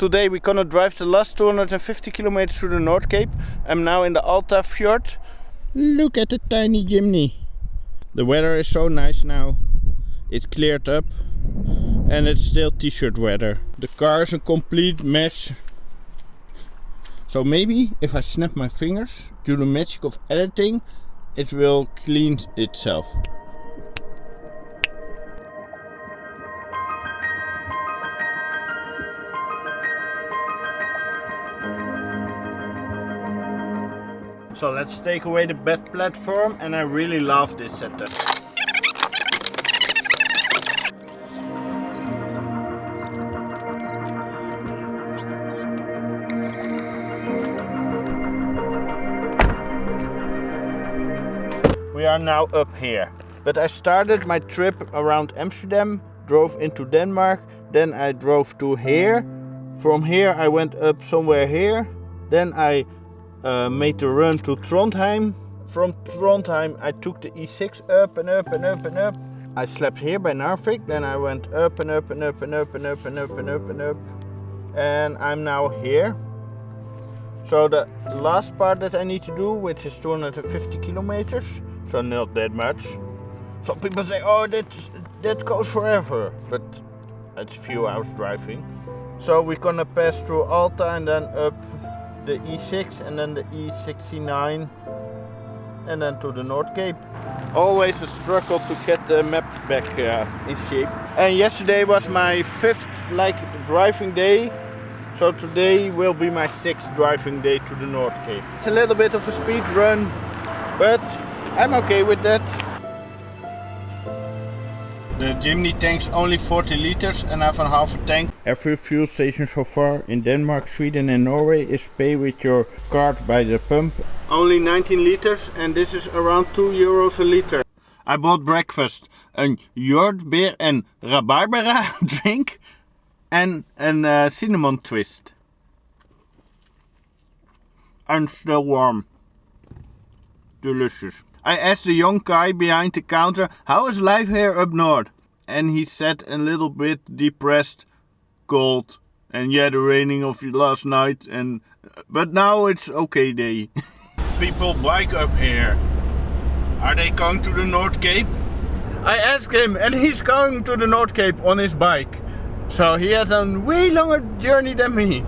today we're gonna drive the last 250 kilometers through the North Cape. I'm now in the Alta Fjord. Look at the tiny Jimny. The weather is so nice now. It cleared up and it's still t-shirt weather. The car is a complete mess. So maybe if I snap my fingers, through the magic of editing, it will clean itself. So let's take away the bed platform, and I really love this setup. We are now up here, but I started my trip around Amsterdam, drove into Denmark, then I drove to here. From here I went up somewhere here, then I made the run to Trondheim. From Trondheim I took the E6 up and up and up and up. I slept here by Narvik, then I went up and up and up and up and up and up and up and up, and I'm now here. So the last part that I need to do, which is 250 kilometers, so not that much. Some people say, oh, that goes forever, but it's a few hours driving. So we're gonna pass through Alta and then up the E6 and then the E69 and then to the North Cape. Always a struggle to get the maps back in shape. And yesterday was my 5th driving day, so today will be my 6th driving day to the North Cape. It's a little bit of a speed run, but I'm okay with that. The Jimny tank's only 40 liters and I have a half a tank. Every fuel station so far in Denmark, Sweden and Norway is pay with your card by the pump. Only 19 liters and this is around €2 a liter. I bought breakfast, a jordbeer and rabarbera drink and a cinnamon twist. And still warm. Delicious. I asked the young guy behind the counter, how is life here up north? And he said a little bit depressed, cold, and yeah, the raining of last night, but now it's okay day. People bike up here. Are they going to the North Cape? I asked him and he's going to the North Cape on his bike. So he has a way longer journey than me.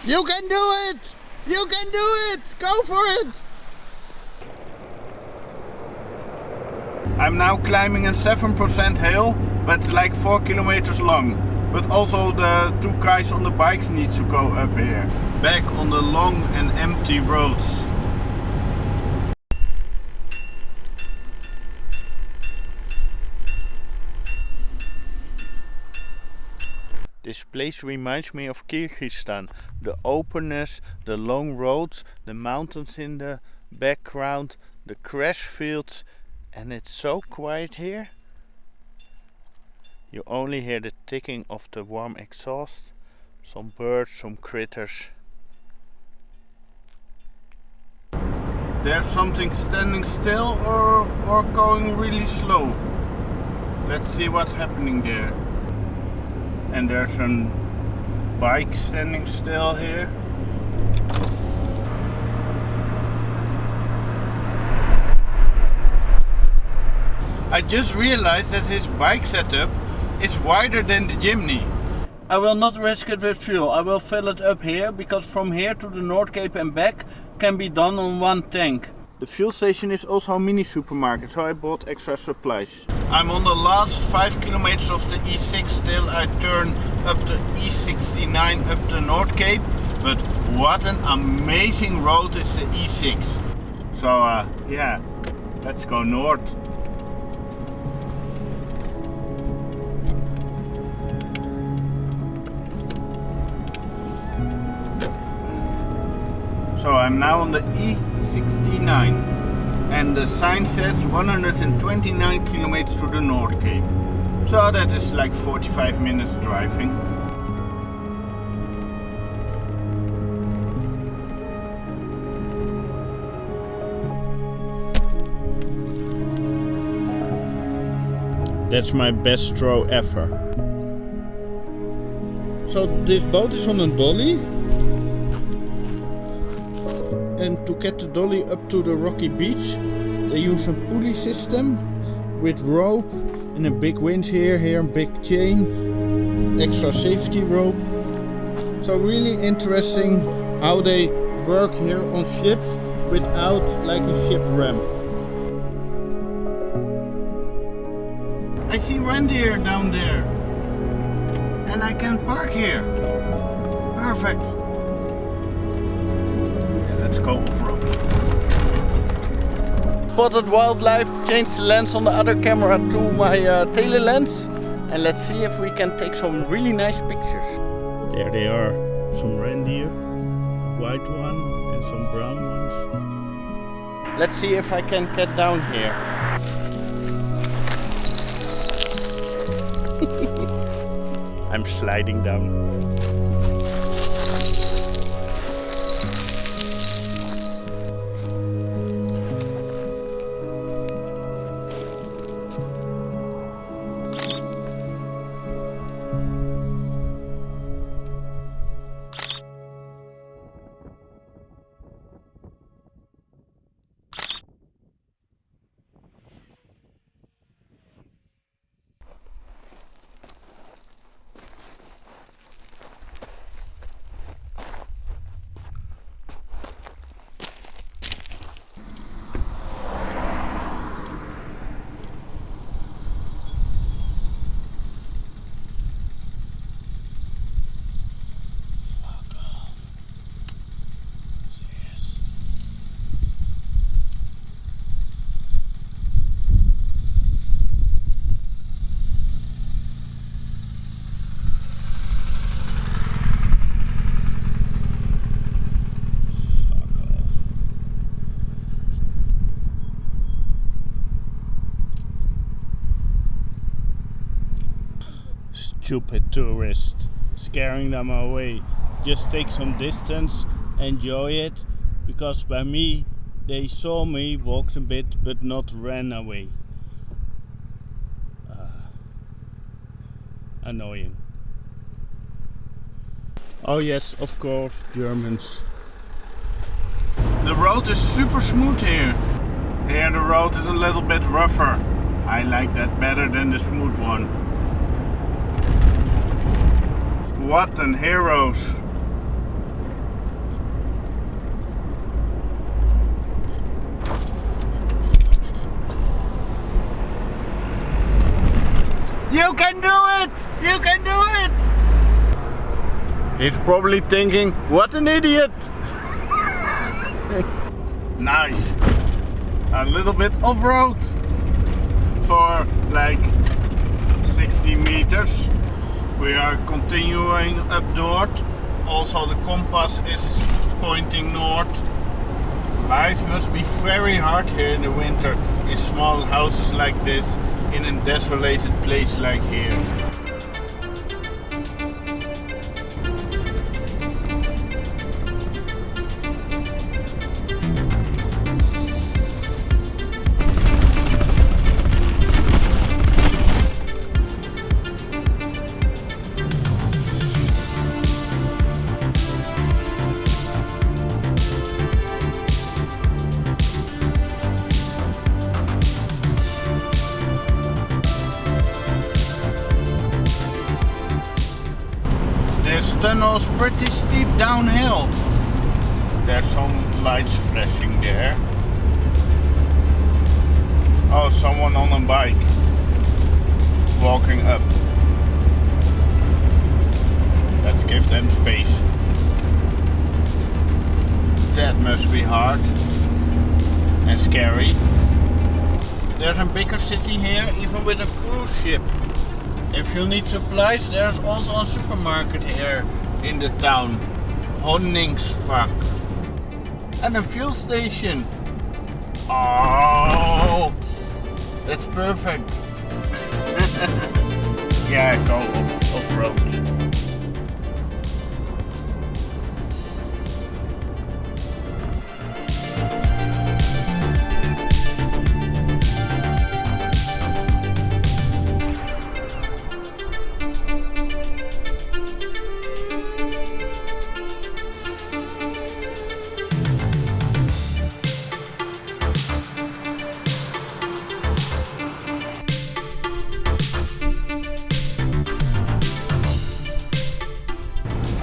You can do it! You can do it! Go for it! I'm now climbing a 7% hill, but it's like 4 kilometers long. But also the two guys on the bikes need to go up here. Back on the long and empty roads. This place reminds me of Kyrgyzstan. The openness, the long roads, the mountains in the background, the crash fields. And it's so quiet here. You only hear the ticking of the warm exhaust, some birds, some critters. There's something standing still or going really slow. Let's see what's happening there. And there's a bike standing still here. I just realized that his bike setup is wider than the Jimny. I will not risk it with fuel. I will fill it up here because from here to the North Cape and back can be done on one tank. The fuel station is also a mini supermarket, so I bought extra supplies. I'm on the last 5 kilometers of the E6 still. I turn up the E69 up the North Cape, but what an amazing road is the E6. So yeah, let's go north. So I'm now on the E69 and the sign says 129 kilometers to the North Cape. So that is like 45 minutes driving. That's my best throw ever. So this boat is on a dolly, and to get the dolly up to the rocky beach they use a pulley system with rope and a big winch here a big chain, extra safety rope. So really interesting how they work here on ships without like a ship ramp. I see Reindeer down there and I can park here. Perfect. Yeah, let's go off-road. Spotted wildlife, changed the lens on the other camera to my tele lens, and let's see if we can take some really nice pictures. There they are, some reindeer, white one and some brown ones. Let's see if I can get down here. I'm sliding down. Stupid tourist, scaring them away. Just take some distance, enjoy it, because by me they saw me, walked a bit but not ran away. Annoying. Oh yes, of course, Germans. The road is super smooth here. Here the road is a little bit rougher. I like that better than the smooth one. What an heroes! You can do it! You can do it! He's probably thinking, what an idiot! Nice! A little bit off-road for like 60 meters. We are continuing up north. Also the compass is pointing north. Life must be very hard here in the winter in small houses like this, in a desolated place like here. This tunnel is pretty steep downhill. There's some lights flashing there. Oh, someone on a bike walking up. Let's give them space. That must be hard and scary. There's a bigger city here, even with a cruise ship. If you need supplies, there's also a supermarket here in the town. Honningsvak. And a fuel station. Oh, that's perfect. Yeah, go off-road.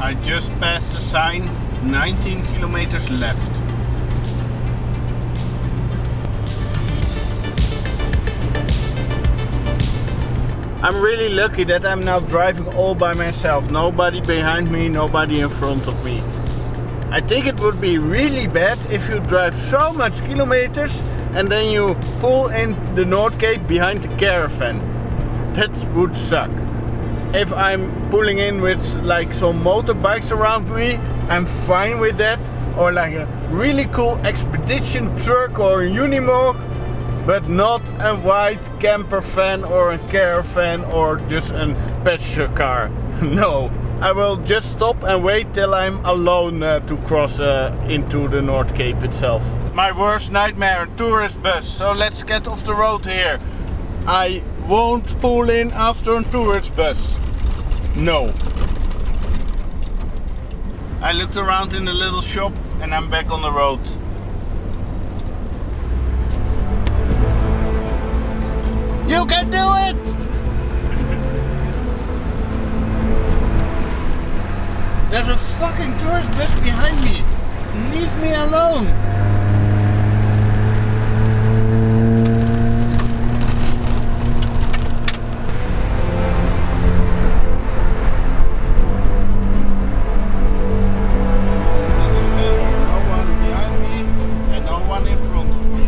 I just passed the sign, 19 kilometers left. I'm really lucky that I'm now driving all by myself. Nobody behind me, nobody in front of me. I think it would be really bad if you drive so much kilometers and then you pull in the North Cape behind the caravan. That would suck. If I'm pulling in with like some motorbikes around me, I'm fine with that. Or like a really cool expedition truck or a Unimog. But not a white camper van or a caravan or just a passenger car. No, I will just stop and wait till I'm alone to cross into the North Cape itself. My worst nightmare, tourist bus. So let's get off the road here. I won't pull in after a tourist bus. No. I looked around in the little shop and I'm back on the road. You can do it! There's a fucking tourist bus behind me. Leave me alone. This is better. No one behind me and no one in front of me.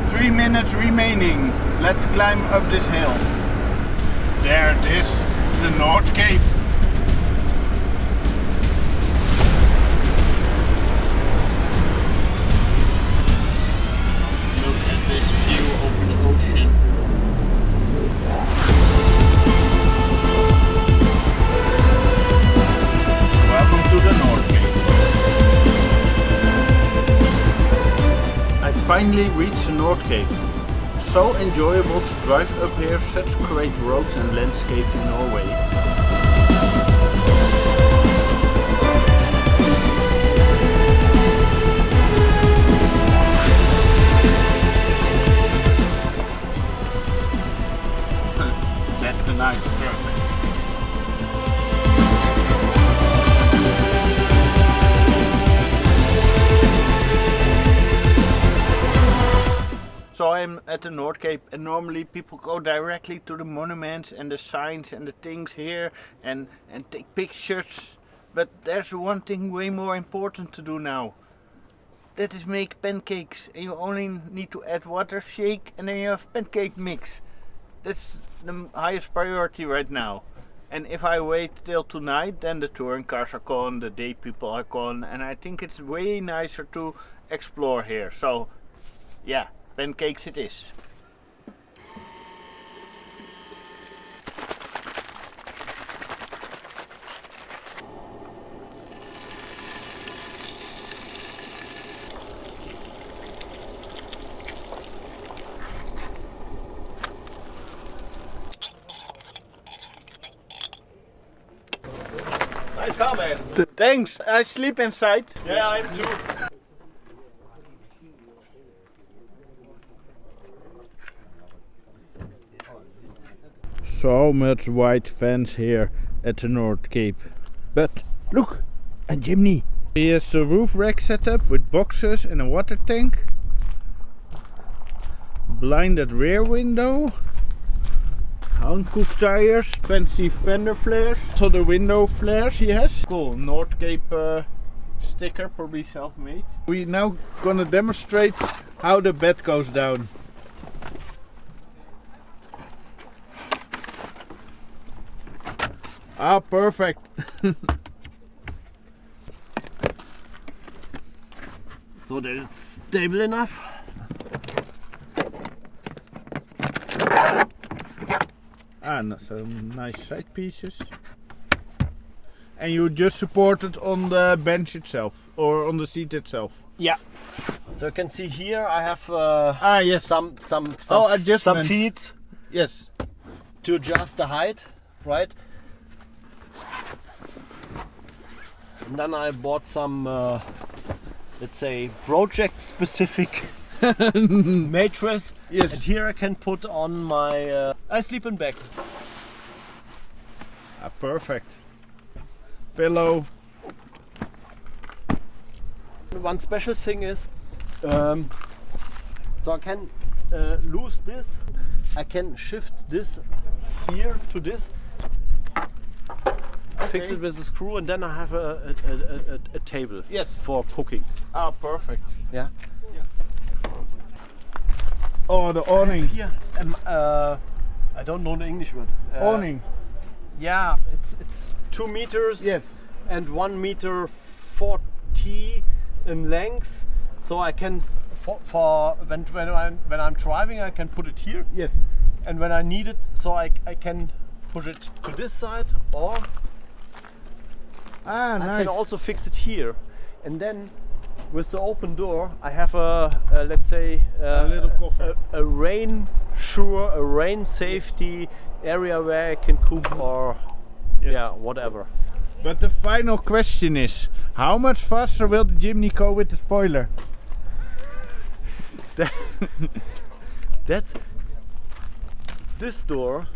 3 minutes remaining. Let's climb up this hill. There it is, the North Cape. Look at this view over the ocean. Welcome to the North Cape. I finally reached the North Cape. So enjoyable to drive up here, such great roads and landscapes in Norway. That's a nice truck. So I'm at the North Cape and normally people go directly to the monuments and the signs and the things here and take pictures. But there's one thing way more important to do now. That is make pancakes. And you only need to add water, shake, and then you have pancake mix. That's the highest priority right now. And if I wait till tonight, then the touring cars are gone, the day people are gone, and I think it's way nicer to explore here. So yeah. Pancakes it is. Nice car, man. Thanks. I sleep inside. Yeah, I'm too. So much white fence here at the North Cape. But look, a Jimny. Here's a roof rack setup with boxes and a water tank. Blinded rear window. Hankook tires, fancy fender flares. So the window flares he has. Cool, North Cape sticker, probably self-made. We're now gonna demonstrate how the bed goes down. Ah, perfect. So that it's stable enough. And some nice side pieces. And you just support it on the bench itself or on the seat itself. Yeah. So you can see here I have yes. some adjustment. feet. Yes. To adjust the height, right? And then I bought some, let's say, project-specific mattress. Yes. And here I can put on my I sleep in back. Perfect. Pillow. One special thing is, so I can lose this. I can shift this here to this. Fix it with a screw, and then I have a table. Yes. For cooking. Ah, perfect. Yeah. Oh, the awning. Here, I don't know the English word. Awning. Yeah, it's 2 meters. Yes. And 1 meter 40 in length, so I can for when I'm driving, I can put it here. Yes. And when I need it, so I can push it to this side, or Ah, nice. I can also fix it here. And then with the open door, I have a let's say a little coffer. a rain safety area where I can cook or yeah, whatever. But the final question is, how much faster will the Jimny go with the spoiler? That's this door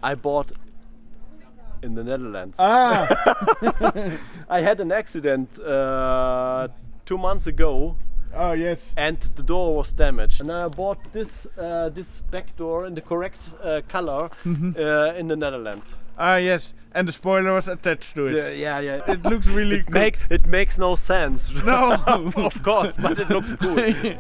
I bought in the Netherlands. Ah, I had an accident 2 months ago. oh yes. And the door was damaged. And I bought this this back door in the correct color in the Netherlands. Ah yes, and the spoiler was attached to it. Yeah. It looks really good. It makes no sense. No. Of course, but it looks good.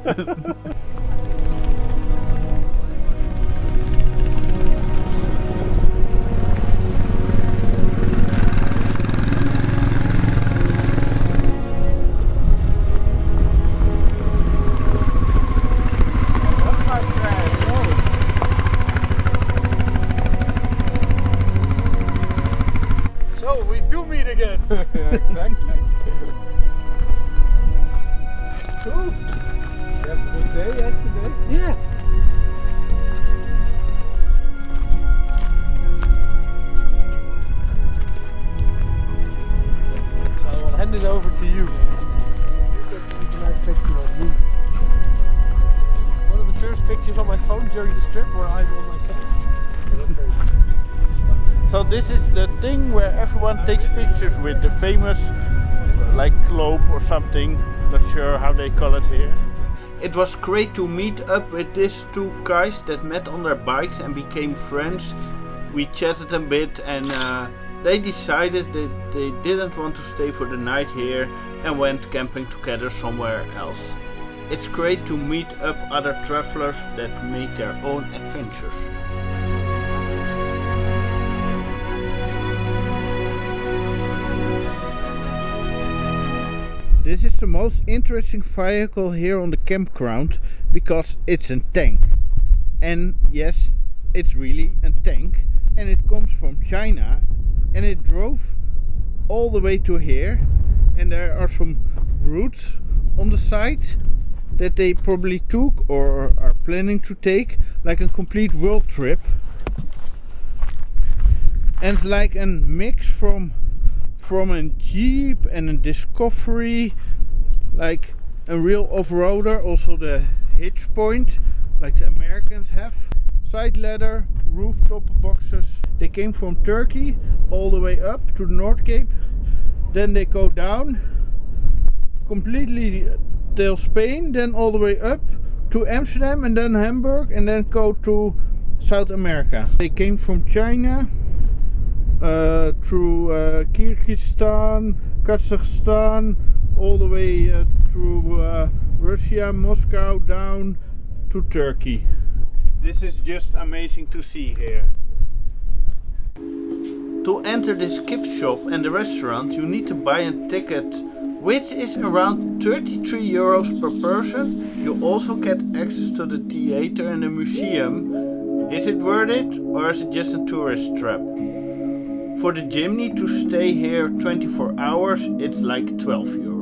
So we do meet again. Yeah, exactly. Cool. You have a good day yesterday? Yeah. I will hand it over to you. One of the first pictures on my phone during this trip where I'm on myself. So this is the thing where everyone takes pictures with the famous like globe or something. Not sure how they call it here. It was great to meet up with these two guys that met on their bikes and became friends. We chatted a bit and they decided that they didn't want to stay for the night here and went camping together somewhere else. It's great to meet up other travelers that make their own adventures. This is the most interesting vehicle here on the campground because it's a tank. And yes, it's really a tank, and it comes from China, and it drove all the way to here, and there are some routes on the side that they probably took or are planning to take, like a complete world trip. And it's like a mix from a Jeep and a Discovery, like a real off-roader, also the hitch point like the Americans have, side ladder, rooftop boxes. They came from Turkey all the way up to the North Cape, then they go down completely till Spain, then all the way up to Amsterdam and then Hamburg, and then go to South America. They came from China through Kyrgyzstan, Kazakhstan, all the way through Russia, Moscow, down to Turkey. This is just amazing to see here. To enter this gift shop and the restaurant you need to buy a ticket, which is around 33 euros per person. You also get access to the theater and the museum. Is it worth it, or is it just a tourist trap? For the Jimny to stay here 24 hours, it's like 12 euros.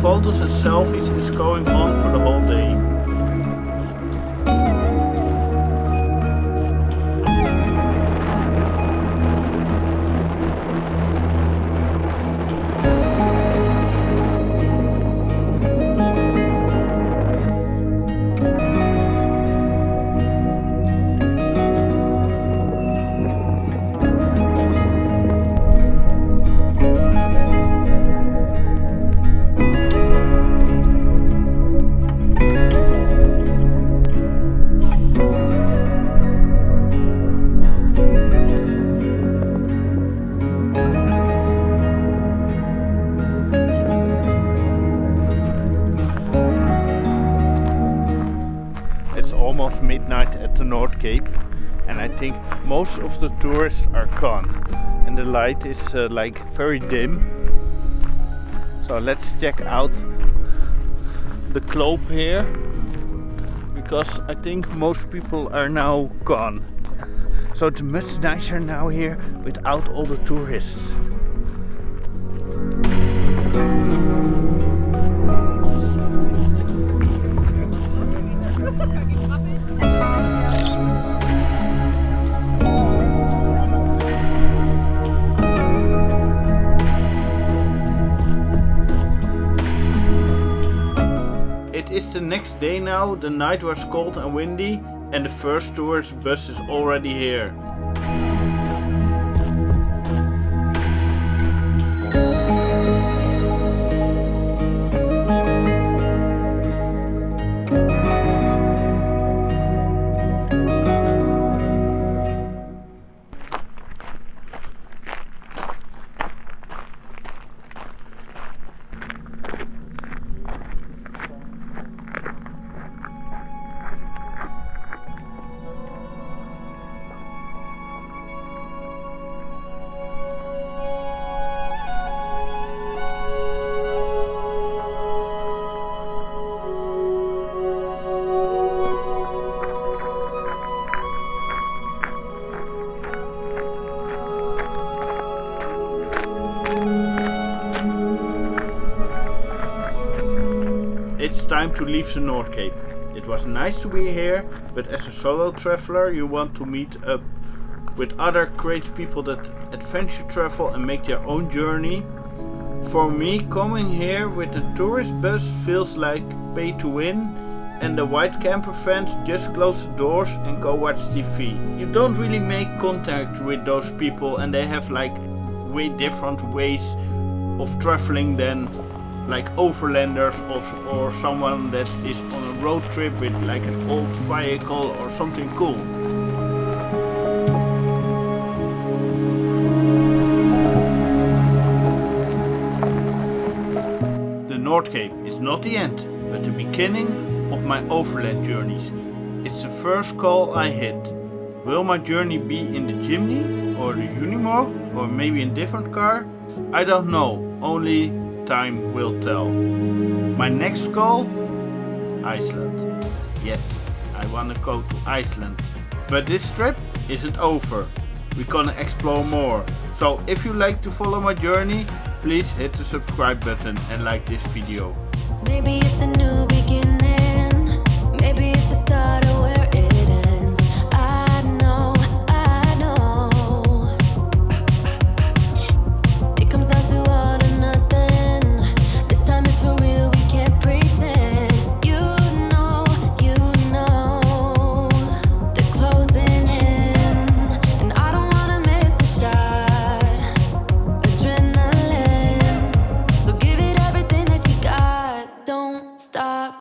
photos and selfies is going on for the whole day. Almost midnight at the North Cape, and I think most of the tourists are gone and the light is like very dim. So let's check out the globe here, because I think most people are now gone. So it's much nicer now here without all the tourists. It's the next day now, the night was cold and windy, and the first tourist bus is already here. It's time to leave the North Cape. It was nice to be here, but as a solo traveler you want to meet up with other crazy people that adventure travel and make their own journey. For me, coming here with a tourist bus feels like pay to win, and the white camper fans just close the doors and go watch TV. You don't really make contact with those people, and they have like way different ways of traveling than like overlanders or someone that is on a road trip with like an old vehicle or something cool. The North Cape is not the end, but the beginning of my overland journeys. It's the first call I hit. Will my journey be in the Jimny or the Unimog or maybe in a different car? I don't know, only time will tell. My next goal? Iceland. Yes, I wanna go to Iceland. But this trip isn't over. We're gonna explore more. So if you like to follow my journey, please hit the subscribe button and like this video. Maybe it's a new beginning. Maybe it's the start of